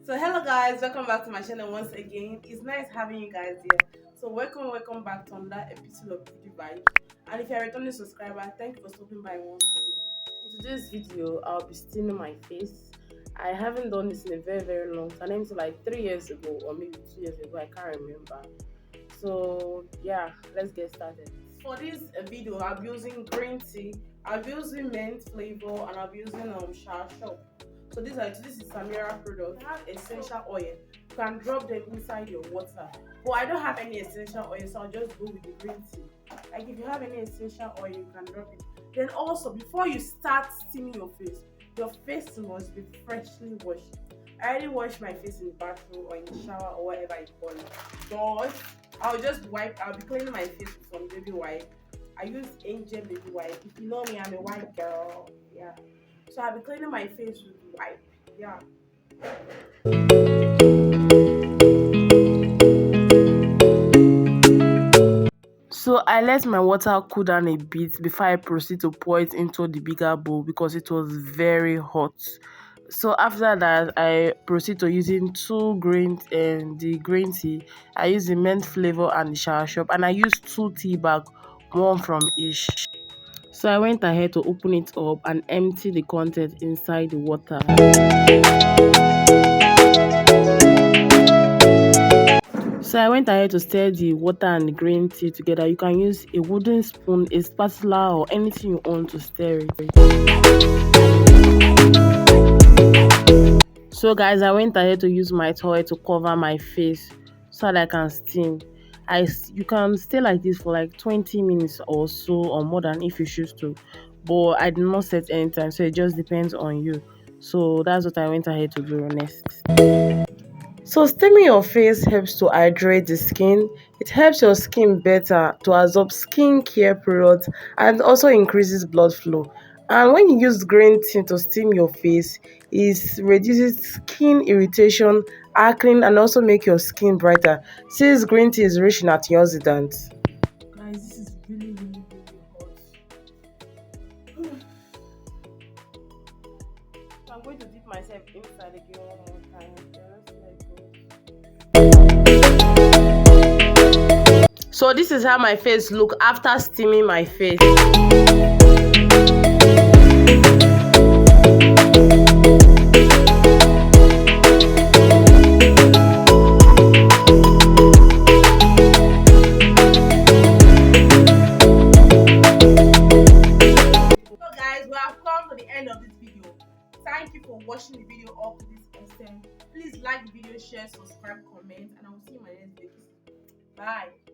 So hello guys, welcome back to my channel once again. It's nice having you guys here. So welcome back to another episode of Beauty Vibe. And if you're a returning subscriber, thank you for stopping by once again. In today's video, I'll be steaming my face. I haven't done this in a very long time. I think like 3 years ago or maybe 2 years ago. I can't remember. So yeah, let's get started. For this video, I'll be using green tea. I'll be using mint flavor and I'll be using shower shop. So this is Samira product. I have essential oil. You can drop them inside your water. But I don't have any essential oil, so I'll just go with the green tea. Like if you have any essential oil, you can drop it. Then also before you start steaming your face must be freshly washed. I already washed my face in the bathroom or in the shower or whatever you call it. But I'll be cleaning my face with some baby wipe. I use Angel baby wipe. If you know me, I'm a white girl. Yeah. So I'll be cleaning my face with wipe. Yeah. So I let my water cool down a bit before I proceed to pour it into the bigger bowl because it was very hot. So after that, I proceed to using the green tea. I use the mint flavor and the shower shop, and I use 2 tea bag, one from each. So I went ahead to open it up and empty the content inside the water. So I went ahead to stir the water and the green tea together. You can use a wooden spoon, a spatula, or anything you want to stir it. So guys, I went ahead to use my towel to cover my face so that I can steam. You can stay like this for like 20 minutes or so or more than if you choose to. But I did not set any time, so it just depends on you. So that's what I went ahead to do next. So steaming your face helps to hydrate the skin. It helps your skin better to absorb skincare products and also increases blood flow. And when you use green tea to steam your face, it reduces skin irritation, acne, and also make your skin brighter. Since green tea is rich in antioxidants. Guys, this is really hot. So I'm going to dip myself inside again one more time. Let's see how it goes. So this is how my face look after steaming my face. So guys, we have come to the end of this video. Thank you for watching the video up to this extent. Please like the video, share, subscribe, comment, and I will see you in my next video. Bye.